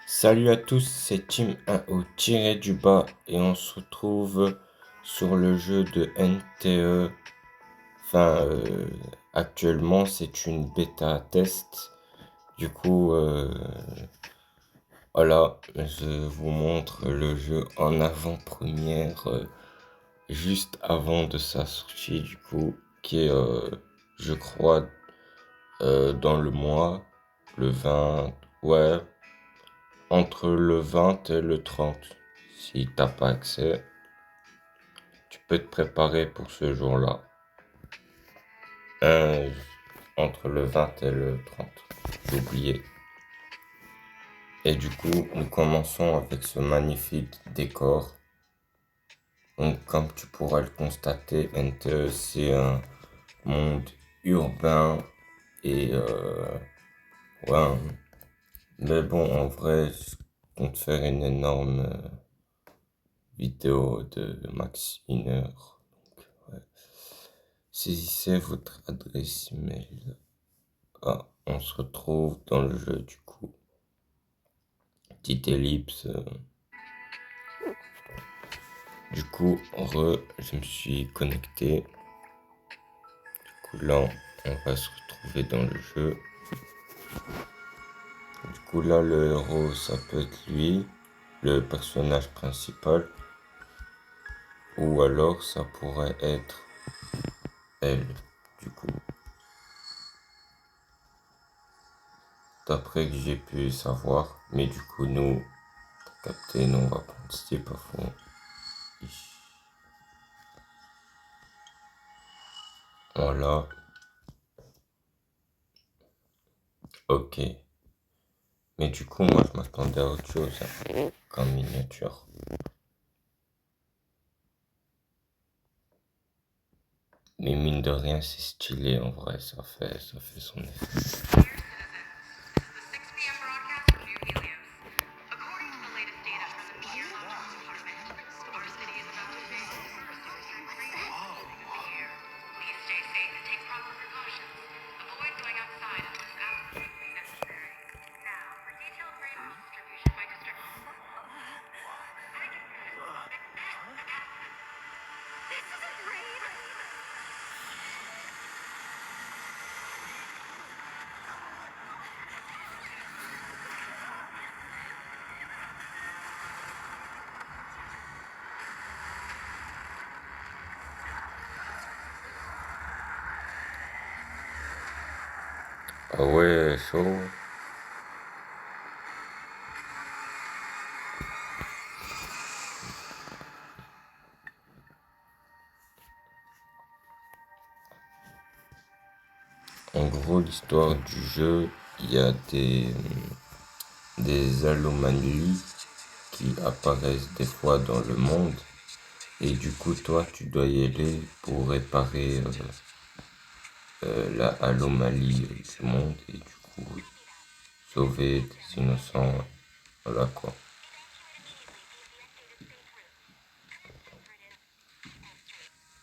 Salut à tous, c'est Team 1 au tiré du bas et on se retrouve sur le jeu de NTE. Enfin, actuellement c'est une bêta test. Du coup, voilà, je vous montre le jeu en avant-première, juste avant de sa sortie, du coup, qui est, je crois, dans le mois, le 20, ouais, entre le 20 et le 30. Si t'as pas accès, tu peux te préparer pour ce jour-là. Euh, Entre le 20 et le 30. J'ai oublié. Et du coup, nous commençons avec ce magnifique décor. Donc, comme tu pourras le constater, NTE, c'est un monde urbain et ouais. Mais bon, en vrai, je compte faire une énorme vidéo de max 1 heure. Donc, ouais. Saisissez votre adresse email. Ah, on se retrouve dans le jeu du coup. Petite ellipse. Du coup, je me suis connecté. Du coup, là, on va se retrouver dans le jeu. Du coup, là, le héros, ça peut être lui, le personnage principal. Ou alors, ça pourrait être elle, du coup. D'après que j'ai pu savoir. Mais du coup, nous, capter, nous, on va prendre Steve à fond. Voilà. Ok. Mais du coup, moi, je m'attendais à autre chose, hein, comme miniature. Mais mine de rien, c'est stylé en vrai, ça fait son effet. Ah ouais, chaud. En gros, l'histoire du jeu, il y a des anomalies qui apparaissent des fois dans le monde. Et du coup, toi, tu dois y aller pour réparer la anomalie du monde et du coup, sauver des innocents. Voilà quoi.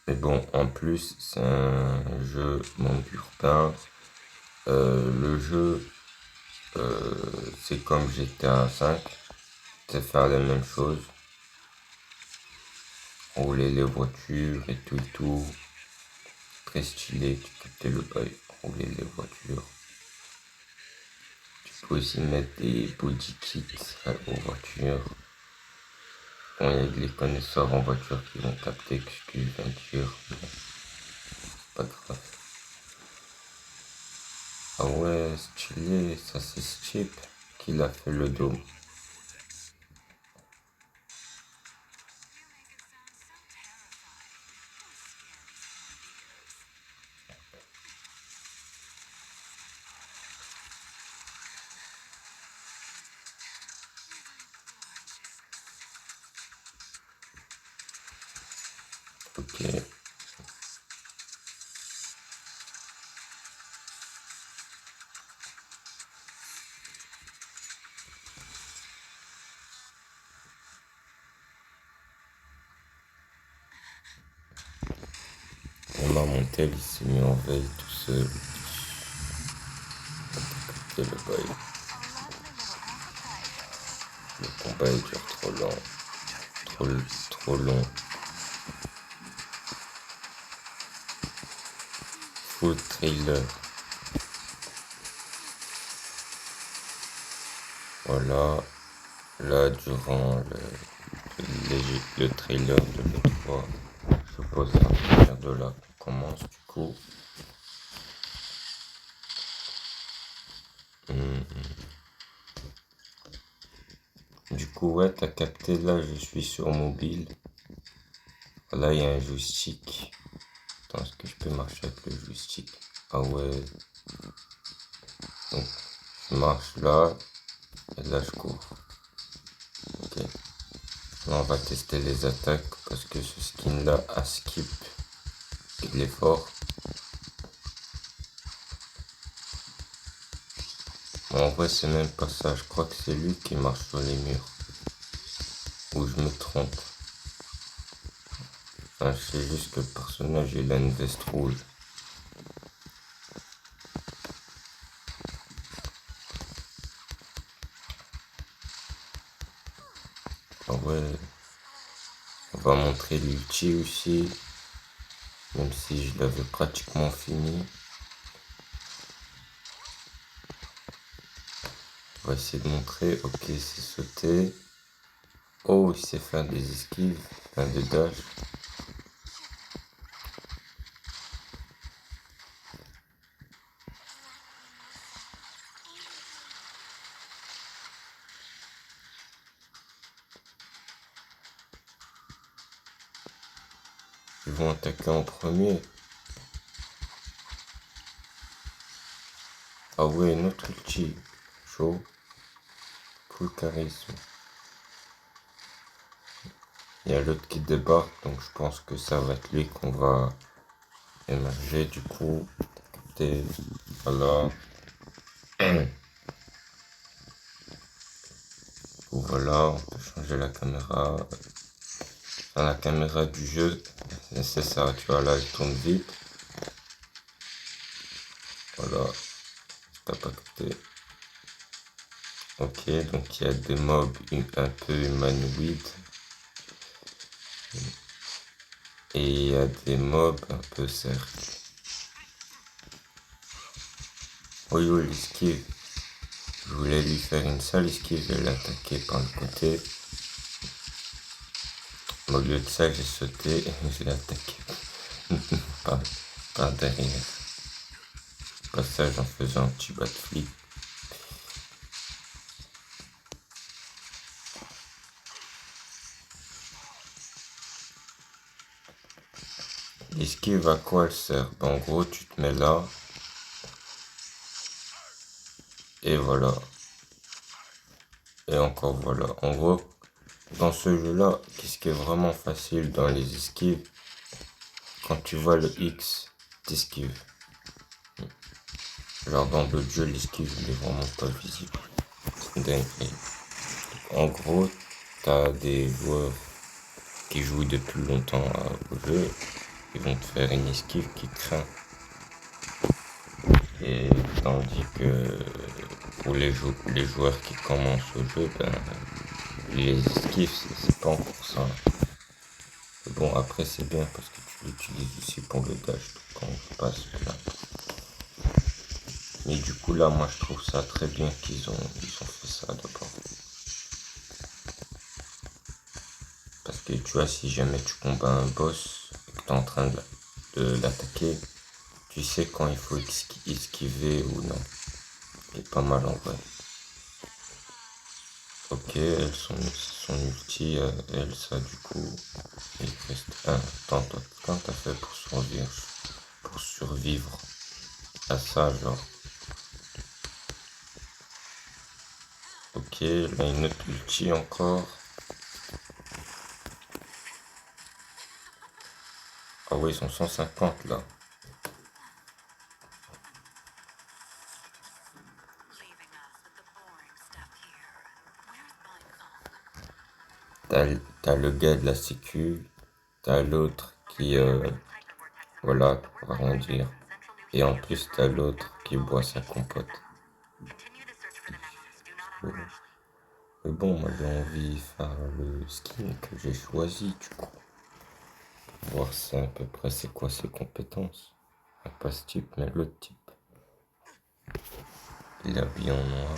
Mais bon, en plus, c'est un jeu monde urbain. Le jeu, c'est comme GTA 5, c'est faire la même chose, rouler les voitures et tout, très stylé, tu captes le bail, rouler les voitures. Tu peux aussi mettre des body kits aux voitures. Bon, il y a que les connaisseurs en voiture qui vont capter ce que je viens de dire, mais c'est pas grave. Ah ouais, stylé, ça c'est Chip qui l'a fait le dos. Ok. On a monté, il s'est mis en veille tout seul. C'est le bail. pas, il dure trop long. Trop long. Full trailer. Voilà. Là, durant le trailer de l'E3, je suppose à partir de là qu'on commence du coup. Du coup, ouais, t'as capté, là, je suis sur mobile. Là, il y a un joystick. Attends, est-ce que je peux marcher avec le joystick? Ah ouais. Donc, je marche là, et là, je cours. Ok. Là, on va tester les attaques, parce que ce skin-là, à skip, il est fort. En vrai, c'est même pas ça. Je crois que c'est lui qui marche sur les murs. Ou je me trompe. Enfin, je sais juste que le personnage, il a une veste rouge. Ah ouais. On va montrer l'ulti aussi. Même si je l'avais pratiquement fini. On va essayer de montrer. Ok, c'est sauté. Oh, il sait faire des esquives. Enfin, des dash. Ils vont attaquer en premier. Ah ouais, notre ulti. Chaud. Full charisme. Il y a l'autre qui débarque, donc je pense que ça va être lui qu'on va émerger du coup. Voilà. Voilà, on peut changer la caméra. Enfin, la caméra du jeu, c'est ça, tu vois, là, elle tourne vite. Voilà, t'as pas capté. Ok, donc il y a des mobs un peu humanoïdes. Et il y a des mobs un peu cercles. Oui, oui, l'esquive. Je voulais lui faire une sale esquive et l'attaquer par le côté. Au lieu de ça, j'ai sauté et je l'ai attaqué par derrière. Passage en faisant un petit backflip. L'esquive, à quoi elle sert? Ben, en gros, tu te mets là. Et voilà. Et encore voilà. En gros, dans ce jeu-là, qu'est-ce qui est vraiment facile dans les esquives? Quand tu vois le X, t'esquives. Genre dans d'autres jeux, l'esquive, il est vraiment pas visible. C'est une dinguerie. En gros, t'as des joueurs qui jouent depuis longtemps au jeu. Ils vont te faire une esquive qui craint. Et tandis que pour les joueurs qui commencent au jeu, ben, les esquives, c'est pas encore ça. Mais bon, après, c'est bien parce que tu l'utilises aussi pour le dash quand on passe là. Mais du coup, là, moi, je trouve ça très bien qu'ils ont fait ça d'abord. Parce que tu vois, si jamais tu combats un boss et que tu es en train de l'attaquer, tu sais quand il faut esquiver ou non. C'est pas mal en vrai. Ok, son ulti, elle, ça du coup, il reste un. Attends, toi, quand t'as fait pour survivre à ça, genre. Ok, là, une autre ulti encore. Ah oui, ils sont 150 là. T'as le gars de la sécu, t'as l'autre qui, voilà, on va rien dire. Et en plus, t'as l'autre qui boit sa compote. Mais bon, moi j'ai envie de faire le skin que j'ai choisi du coup. Voir c'est à peu près c'est quoi ses compétences. Pas ce type, mais l'autre type. Il est habillé en noir.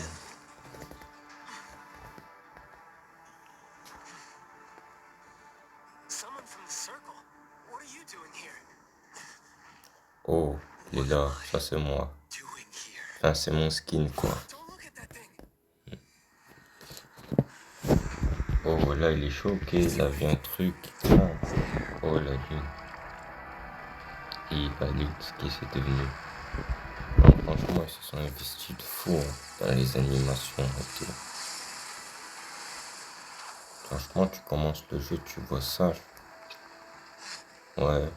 Oh, il est là, ça c'est moi. Enfin, c'est mon skin quoi. Oh, là il est choqué, il a vu un truc. Oh, la lune. Et la lune, ce qui c'est devenu. Non, franchement, ils se sont investis de fou dans les animations et tout. Franchement, tu commences le jeu, tu vois ça. Ouais.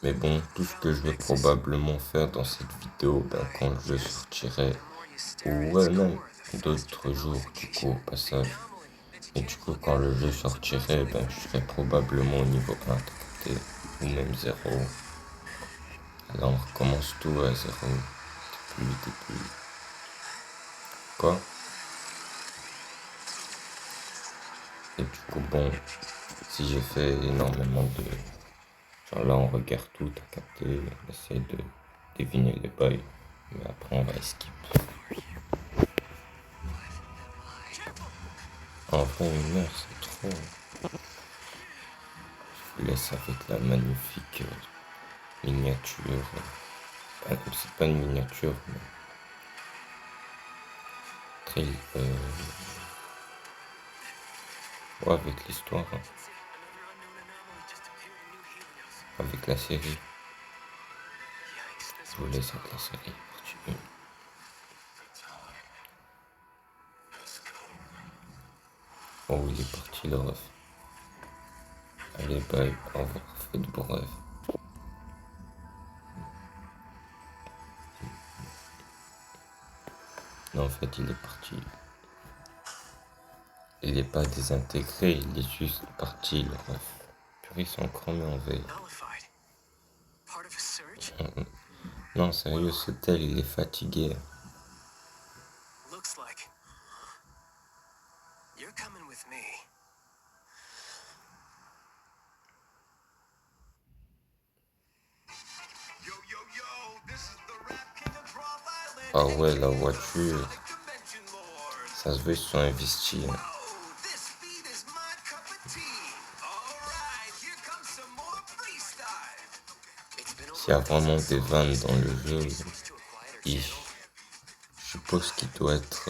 Mais bon, tout ce que je vais probablement faire dans cette vidéo, ben, quand le jeu sortirait, ou ouais, même d'autres jours, du coup, au passage. Et du coup, quand le jeu sortirait, ben, je serais probablement au niveau 1, t'as capté, ou même 0. Alors, on recommence tout à 0. Depuis. Quoi? Et du coup, bon, si j'ai fait énormément de... Genre là, on regarde tout, t'as capté, on essaie de deviner les bails, mais après, on va skip. En vrai, 1 heure, c'est trop. Je vous laisse avec la magnifique miniature. C'est pas une miniature, mais très. Ouais, avec l'histoire, hein. Avec la série. Je vous laisse avec la série, partie 1. Oh, il est parti le ref. Allez, bye, au revoir, faites beau rêve. Non, en fait, il est parti. Il n'est pas désintégré, il est juste parti, le ref. Purée, ils sont encore mis en veille. Non, sérieux, ce tel, il est fatigué. Ah ouais, la voiture. Ça se veut, ils se sont investis, hein. S'il y a vraiment des vannes dans le jeu, je suppose qu'il doit être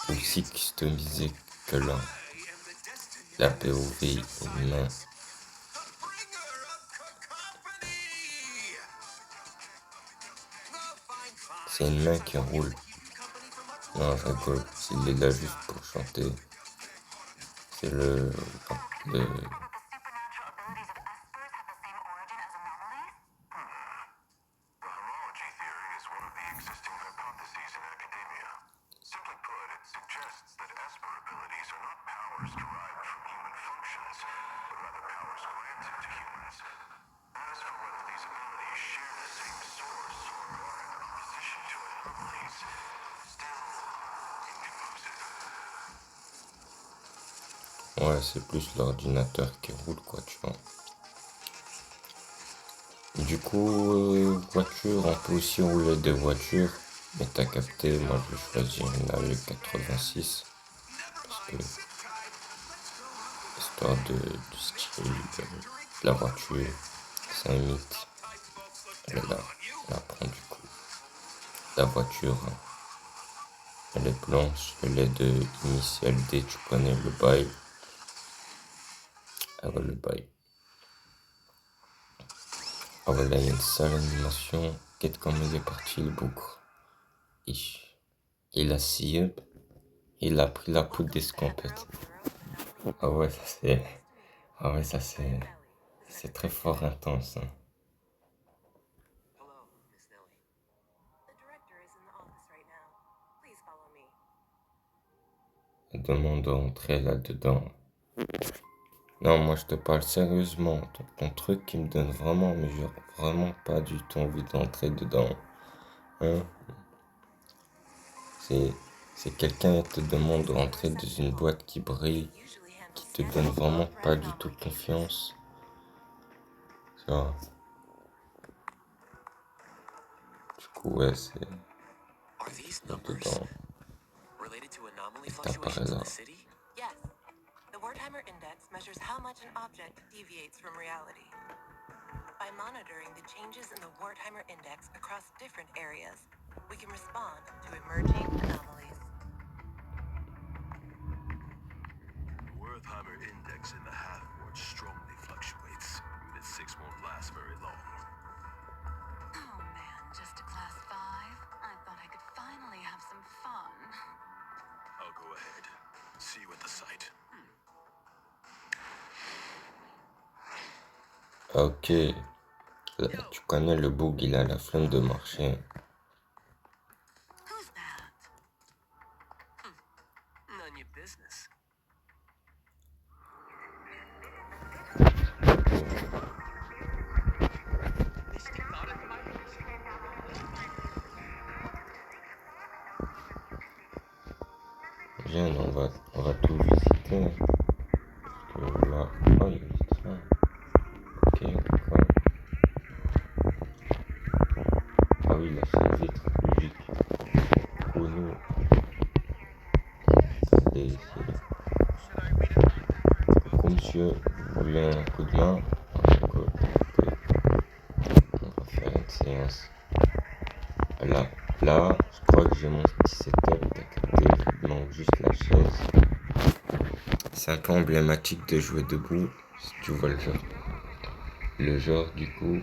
aussi customisé que là. La POV humain. C'est une main qui roule. Non, je rigole. S'il est là juste pour chanter. C'est le... Ouais, c'est plus l'ordinateur qui roule, quoi, tu vois. Du coup, voiture, on peut aussi rouler des voitures. Mais t'as capté, moi je vais choisir une AE 86. Parce que, histoire du style, de la voiture, c'est un mythe. Elle est là, on la prend du coup. La voiture, hein, elle est blanche, elle est de Initial D, tu connais le bail. Ah ouais, le bail. Ah ouais, là il y a une sale animation. Quête comme il est parti, le boucre. Il a scié, il a pris la poudre d'escampette. Ah ouais, ça c'est. Ah ouais, ça c'est très fort intense, hein. Elle demande d'entrer là-dedans. Non, moi je te parle sérieusement. Ton truc qui me donne vraiment, mais genre vraiment pas du tout envie d'entrer dedans. Hein? C'est, c'est quelqu'un qui te demande de rentrer dans une boîte qui brille, qui te donne vraiment pas du tout confiance. Genre, du coup, ouais, c'est dedans. Et t'apparais là. Yes. The Wertheimer Index measures how much an object deviates from reality. By monitoring the changes in the Wertheimer Index across different areas, we can respond to emerging anomalies. The Wertheimer Index in the half-ward strongly fluctuates. This 6 won't last very long. Oh man, just a class 5? I thought I could finally have some fun. I'll go ahead. See you at the site. Ok. Là, tu connais le bug, il a la flemme de marcher. Who's that? None of your business. Viens, on va tout visiter. Parce que là, oh, il y a du train. Ok, d'accord. Ah oui, là, c'est vitre, logique. Pour nous, regardez ici. Coucou, monsieur, vous voulez un coup de main? D'accord, écoutez, on va faire une séance. Là, je crois que j'ai mon petit setup, t'as capté, il manque juste la chaise. C'est un peu emblématique de jouer debout, si tu vois le genre. Le genre, du coup.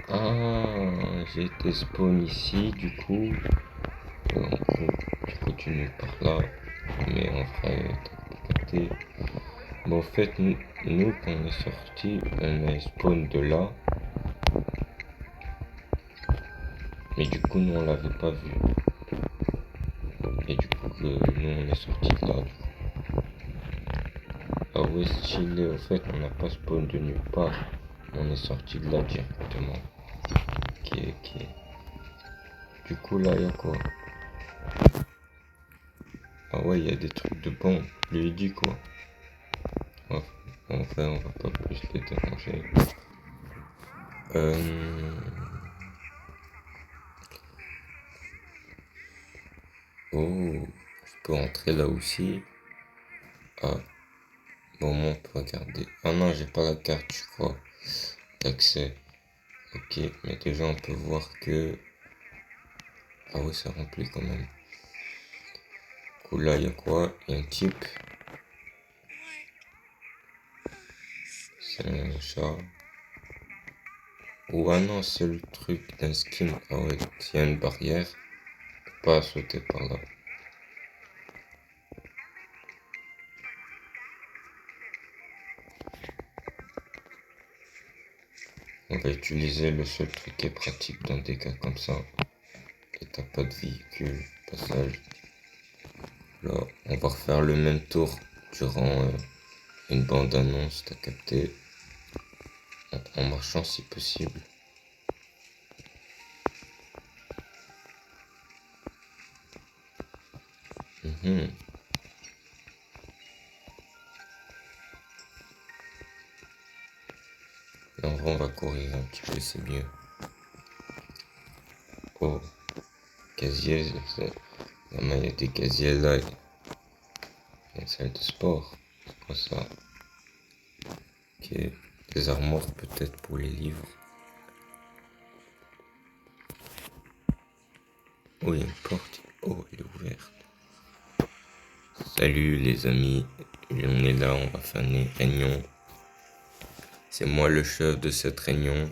Ah, j'ai été spawn ici, du coup. En gros, tu continues par là. Mais en vrai, t'as capté. Bon, en fait, nous, quand on est sorti, on est spawn de là. Mais du coup, nous, on l'avait pas vu. Et du coup, nous, on est sorti de là, du coup. Ah ouais, stylé, en fait, on n'a pas spawn de nulle part. On est sorti de là directement. Ok. Du coup, là, il y a quoi? Ah ouais, il y a des trucs de bon. Je lui ai dit quoi. En fait, on va pas plus les déranger. Oh, je peux entrer là aussi. Ah, bon, on peut regarder. Ah non, j'ai pas la carte, je crois, d'accès. Ok, mais déjà, on peut voir que... Ah ouais, ça remplit quand même. Cool, là, il y a quoi? Il y a un type. C'est un chat. Ou ah non, c'est le truc d'un skin. Ah ouais, s'il y a une barrière, on peut pas sauter par là. On va utiliser le seul truc qui est pratique dans des cas comme ça. Et t'as pas de véhicule, passage. Là, on va refaire le même tour durant une bande-annonce, t'as capté. En marchant si possible. Et en vrai, on va courir un petit peu, c'est mieux. Oh, casier, il y a des casiers là. Il y a une salle de sport. C'est quoi ça? Ok, des armoires peut-être pour les livres. Oh, il y a une porte. Oh, elle est ouverte. Salut les amis, on est là, on va faire une réunion. C'est moi le chef de cette réunion.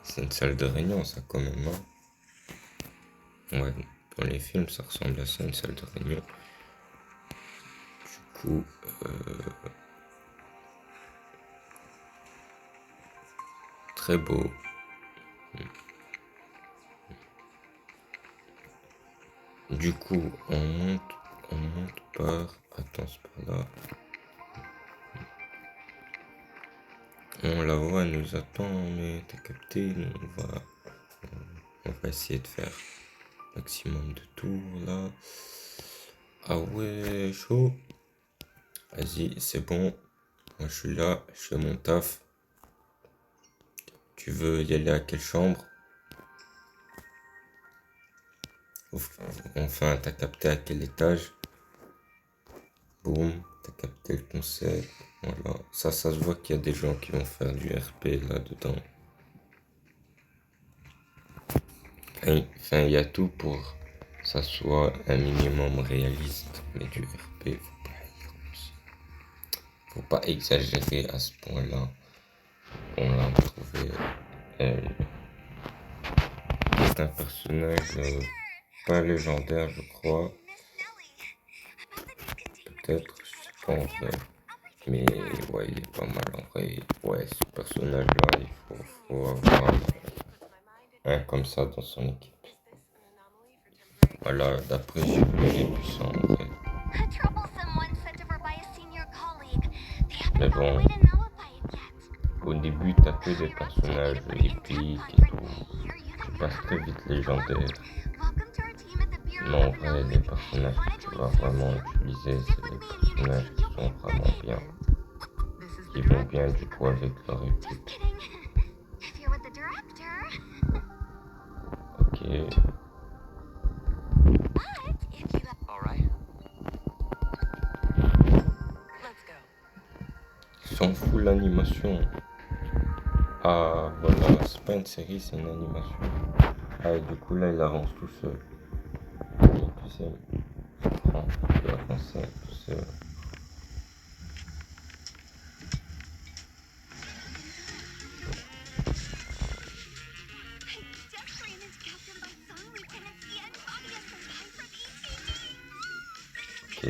C'est une salle de réunion, ça quand même, hein. Ouais, dans les films, ça ressemble à ça, une salle de réunion. Du coup, très beau. Du coup, on monte par... Attends, c'est par là. Bon, la voix nous attend, mais t'as capté, nous, on va essayer de faire maximum de tours là. Ah ouais, chaud. Vas-y, c'est bon. Moi je suis là, je fais mon taf. Tu veux y aller à quelle chambre? Enfin, t'as capté à quel étage? Boum, t'as capté le concept. Voilà. Ça se voit qu'il y a des gens qui vont faire du RP là-dedans. Enfin, il y a tout pour que ça soit un minimum réaliste. Mais du RP, faut pas exagérer à ce point-là. On l'a trouvé. C'est un personnage pas légendaire, je crois. Peut-être, je sais pas en vrai. Mais ouais, il est pas mal en vrai. Ouais, ce personnage-là, faut avoir un comme ça dans son équipe. Voilà, d'après j'ai vu, il est puissant en vrai. Mais bon, au début, t'as que des personnages épiques et tout. Tu passes très vite légendaire. Mais en vrai, les personnages que tu vas vraiment utiliser, c'est les personnages qui sont vraiment bien. Qui vont bien du coup avec leur équipe. Ok. Let's go. Il s'en fout l'animation. Ah voilà, c'est pas une série, c'est une animation. Ah et du coup là il avance tout seul. Tu sais, il peut avancer tout seul. Ok.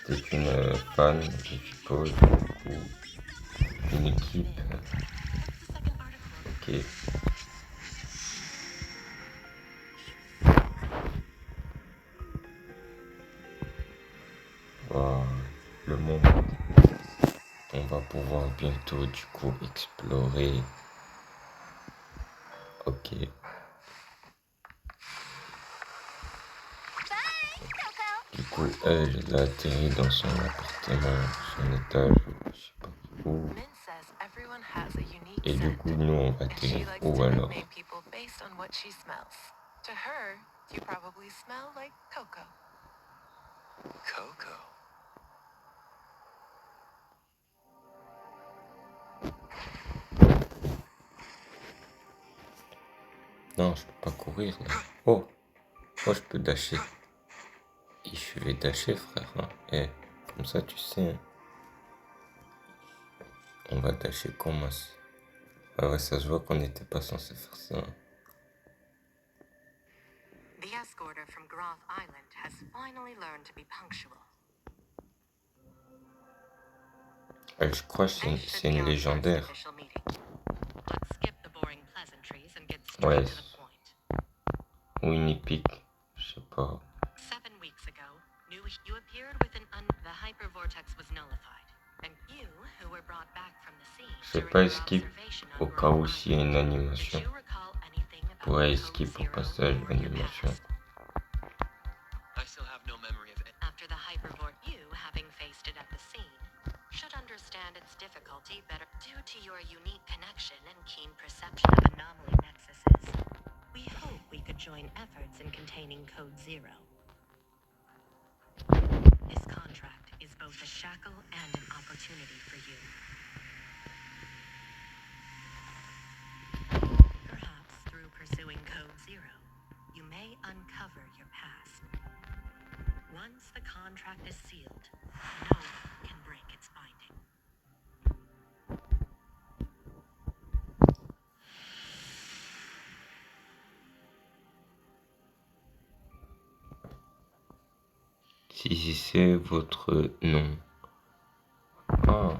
T'es une fan, je suppose, du coup. Une équipe. Ok. Wow, le monde. On va pouvoir bientôt du coup explorer. Ok. Du coup, elle a atterri dans son appartement, son étage, je sais pas où. Min says everyone has a unique Et du scent, coup, nous, on va and she atterrir likes où to alors? nickname people based on what she smells. To her, you probably smell like cocoa. Coco. Non, je peux pas courir là. Oh, oh, je peux dasher. Et je vais dasher, frère. Hein. Eh, comme ça, tu sais. Hein. On va dasher comme ça. Ah ouais, ça se voit qu'on n'était pas censé faire ça. Hein. The escorter from Groth Island has finally learned to be punctual. Elle, je crois que c'est une légendaire. Let's skip the boring pleasantries and get Ouais. straight to the point. Ou une épique. Je sais pas. 7 weeks ago, you appeared with the hypervortex was nullified, and you, who were brought back from the scene Je sais during pas your escape observation au on cas où Groth s'il y a une Island. animation. Did you recall anything about Pourrait Code escape au Zero passage or your l'animation. past? I still have no memory of it. After the hypervort, you, having faced it at the scene, should understand its difficulty better due to your unique connection and keen perception of anomaly nexuses. We hope we could join efforts in containing Code Zero. This contract is both a shackle and an opportunity for you. Perhaps through pursuing Code Zero, you may uncover your past. Once the contract is sealed, no one can break its binding. Si c'est votre nom. Ah.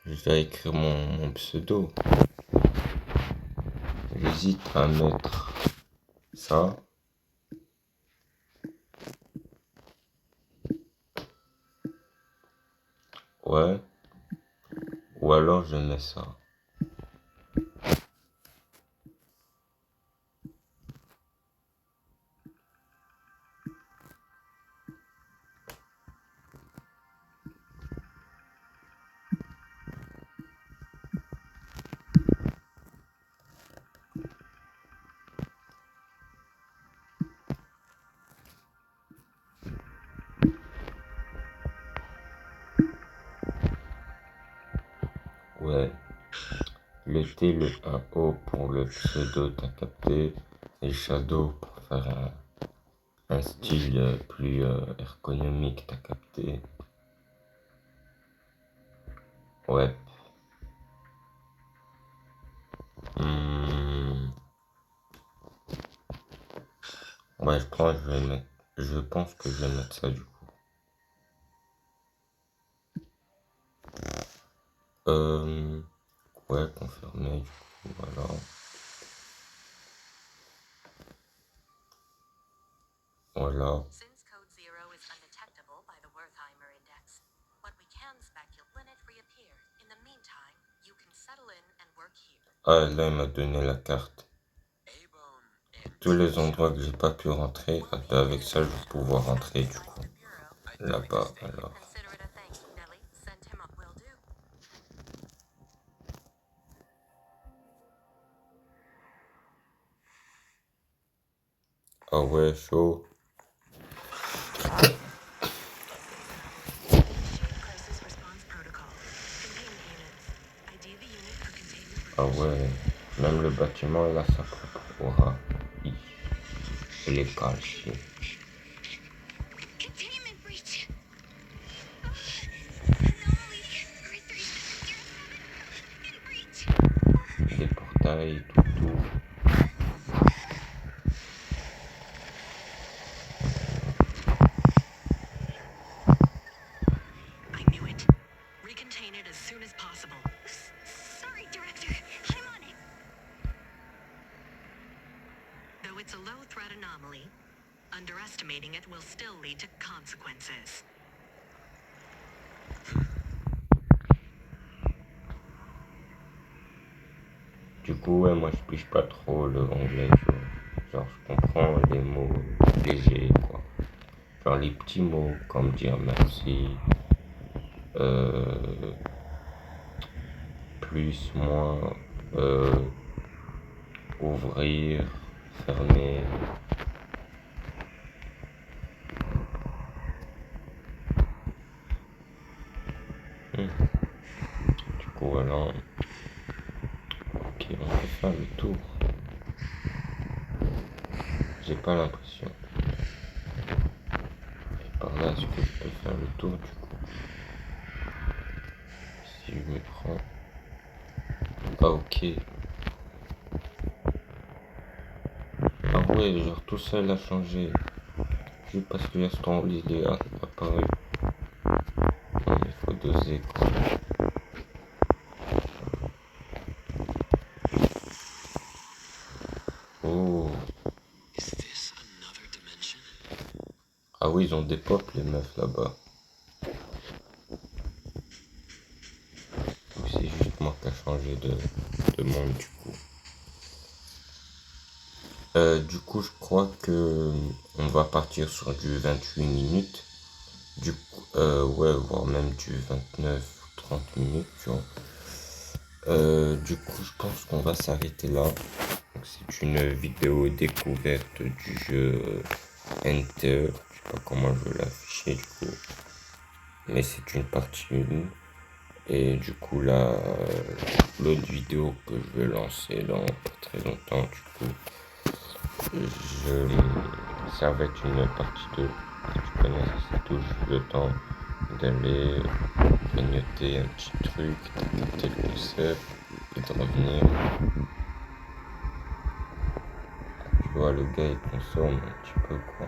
Je dois écrire mon pseudo. J'hésite à mettre ça. Ouais. Ou alors je mets ça. Ouais. Le T, le 1O pour le pseudo, t'as capté. Et Shadow pour faire un style plus ergonomique, t'as capté. Ouais. Hmm. Ouais, je pense que je vais mettre ça du coup. Ouais, confirmé du coup, voilà. Voilà. Since code 0 is undetectable by the Wertheimer index, what we can speculate when it reappears. In the meantime, you can settle in and work here. Ah, là, il m'a donné la carte. Tous les endroits que j'ai pas pu rentrer, avec ça, je vais pouvoir rentrer du coup. Là-bas, alors. Consider it a thank you, Nelly. Send him up will do. Ah ouais, chaud. Crisis response protocol. Containment units. ID the unit for containment. Ah ouais. Même le bâtiment, il a sa propre aura. Il est caché. Containment breach. Anomaly. In breach. Des portails, tout. I knew it. Recontain it as soon as possible. Sorry, Director. I'm on it. Though it's a low-threat anomaly, underestimating it will still lead to consequences. Du coup, ouais, moi je pige pas trop le anglais, tu vois. Genre, je comprends les mots légers, quoi. Genre les petits mots comme dire merci, plus, moins, ouvrir, fermer. Du coup, voilà. Ok, on peut faire le tour. J'ai pas l'impression. Et par là, est-ce que je peux faire le tour du coup? Si je me prends. Ah, ok. Ah ouais, genre tout ça il a changé. Juste parce que Gaston il est apparu. Non, mais faut doser quoi. Oh. Is this another dimension? Ah oui, ils ont des pop les meufs là-bas. Ou c'est juste moi qui a changé de monde du coup. Du coup, je crois que on va partir sur du 28 minutes. Du coup, ouais, voire même du 29 ou 30 minutes, tu vois. Du coup, je pense qu'on va s'arrêter là. Donc, c'est une vidéo découverte du jeu Enter. Je sais pas comment je vais l'afficher du coup. Mais c'est une partie 1. Et du coup, là, l'autre vidéo que je vais lancer dans pas très longtemps, du coup, ça va être une partie 2. Tu connais, c'est tout juste le temps d'aller grignoter un petit truc, de capter le concept et de revenir. Tu vois, le gars il consomme un petit peu quoi.